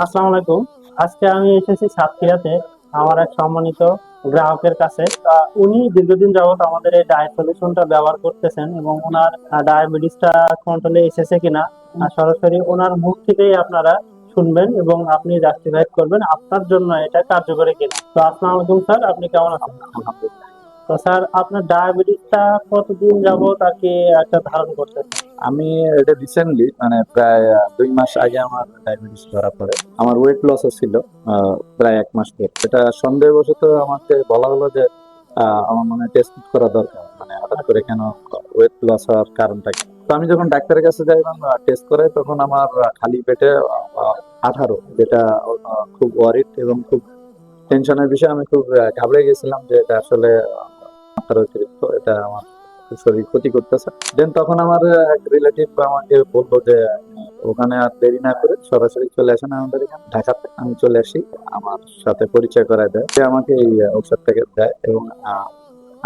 আসসালামু আলাইকুম। আজকে আমি এসেছি সাতক্ষীরাতে আমার এক সম্মানিত গ্রাহকের কাছে। উনি দীর্ঘদিন যাবত আমাদের এই ডায়েট সলিউশনটা ব্যবহার করতেছেন এবং ওনার ডায়াবেটিসটা কন্ট্রোলে এসেছে কিনা সরাসরি ওনার মুখ থেকেই আপনারা শুনবেন এবং আপনি জাস্টিফাই করবেন আপনার জন্য এটা কার্যকরী কিনা। তো আসসালামু আলাইকুম স্যার, আপনি কেমন আছেন? তো স্যার, আপনার ডায়াবেটিসটা কতদিন যাবত আর কি একটা ধারণ করতেছেন? আমি এটা রিসেন্টলি মানে প্রায় 2 মাস আগে আমার ডায়াবেটিস ধরা পড়ে। আমার ওয়েট লস ছিল প্রায় 1 মাস পর। এটা সন্দেহবশত আমাকে বলা হলো যে আমার মনে হয় টেস্ট করা দরকার, মানে হঠাৎ করে কেন ওয়েট লস হওয়ার কারণটা কি। তো আমি যখন ডাক্তারের কাছে যাই এবং টেস্ট করাই, তখন আমার খালি পেটে 18, যেটা খুব ওয়ারিড এবং খুব টেনশনের বিষয়। আমি খুব ঘাবড়ে গেছিলাম যে এটা আসলে মাত্রা অতিরিক্ত, এটা আমার শরীর ক্ষতি করতেছে। দেন তখন আমার এক রিলেটিভ আমাকে বললো যে ওখানে আর দেরি না করে সরাসরি চলে আসেন আমাদের এখানে ঢাকাতে। আমি চলে আসি, আমার সাথে পরিচয় করায় দেয়, সে আমাকে এই ঔষধটাকে দেয় এবং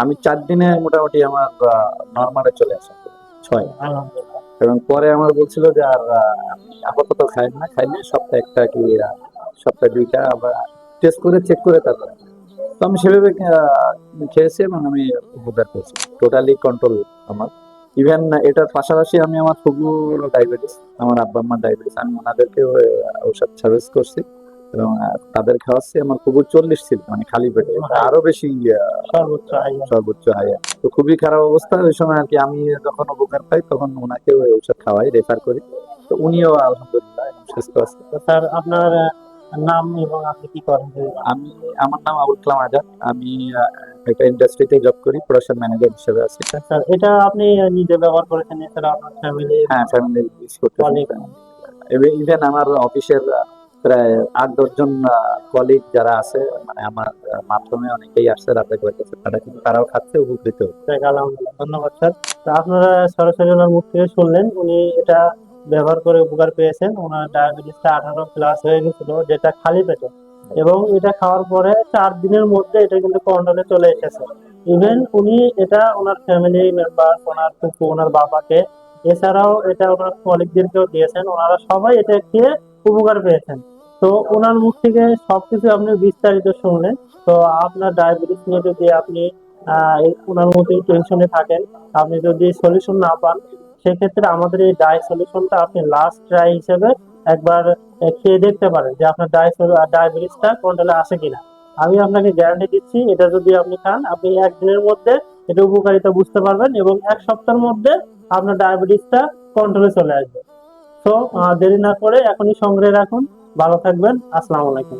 আমি 4 দিনে মোটামুটি আমার নর্মালে চলে আসে 6। আলহামদুলিল্লাহ। এবং পরে আমার বলছিল যে আর আমি আপাতত খাই না, খাইলে সপ্তাহে একটা কি সপ্তাহে 2টা আবার টেস্ট করে চেক করে তারপরে। তো আমি সেভাবে খেয়েছি এবং আমি উপকার পেয়েছি, টোটালি কন্ট্রোল আমার। ইভেন এটার পাশাপাশি আমি আমার ফুফুর ডায়াবেটিস, আমার আব্বা আম্মার ডায়াবেটিস, আমি ওনাদেরকেও ঔষধ সাজেস্ট করছি এবং তাদের খাওয়াচ্ছি। আমার ফুফুর 40 ছিল, মানে খালি পেটে, এটা আরো বেশি সর্বোচ্চ আইয়া। সর্বোচ্চ হাই। তো খুবই খারাপ অবস্থা ওই সময় আর কি। আমি যখন উপকার পাই তখন ওনাকেও ওই ঔষধ খাওয়াই, রেফার করি। তো উনিও আলহামদুলিল্লাহ এখন সুস্থ আছে। তো স্যার, আপনার নাম এবং আপনি কি করেন যদি জানান? আমি, আমার নাম আবুল কালাম আজাদ। আমি একটা ইন্ডাস্ট্রিতে জব করি, প্রোডাকশন ম্যানেজার হিসেবে আছি। স্যার, এটা আপনি নিজে ব্যবহার করেছেন, এছাড়া আপনার ফ্যামিলি বা হ্যাঁ, ফ্যামিলি ইউজ করতেছি। কলিগ? ইভেন আমার অফিসের প্রায় 8-10 জন কলিগ যারা আছে, মানে আমার মাধ্যমে অনেকেই আসছে রাতে করেছে, তারা কিন্তু তারাও খাচ্ছে, উপকৃত হচ্ছে। আলহামদুলিল্লাহ, ধন্যবাদ স্যার। তো আপনারা সরাসরি ওনার মুখ থেকে শুনলেন, উনি এটা ব্যবহার করে উপকার পেয়েছেন। ওনার ডায়াবেটিসটা 18+ হয়ে গেছিল, যেটা খালি পেটে, এবং এটা খাওয়ার পরে 4 দিনের মধ্যে এটা কিন্তু কন্ট্রোলে চলে এসেছে। ইভেন উনি এটা ওনার ফ্যামিলি মেম্বার, ওনার ফুফু, ওনার বাবাকে, এছাড়াও এটা ওনার কলিগদেরকেও দিয়েছেন, ওনারা সবাই এটা খেয়ে উপকার পেয়েছেন। তো ওনার মুখ থেকে সবকিছু আপনি বিস্তারিত শুনলেন। তো আপনার ডায়াবেটিস নিয়ে যদি আপনি ওনার মতোই টেনশনে থাকেন, আপনি যদি সলিউশন না পান, সেক্ষেত্রে আমাদের এই ডাই সলিউশনটা আপনি লাস্ট ট্রাই হিসেবে একবার খেয়ে দেখতে পারেন যে আপনার ডায়াবেটিসটা কন্ট্রোলে আসে কিনা। আমি আপনাকে গ্যারান্টি দিচ্ছি, এটা যদি আপনি খান, আপনি একদিনের মধ্যে এটা উপকারিতা বুঝতে পারবেন এবং 1 সপ্তাহের মধ্যে আপনার ডায়াবেটিসটা কন্ট্রোলে চলে আসবে। তো দেরি না করে এখনই সংগ্রহে রাখুন। ভালো থাকবেন। আসসালামু আলাইকুম।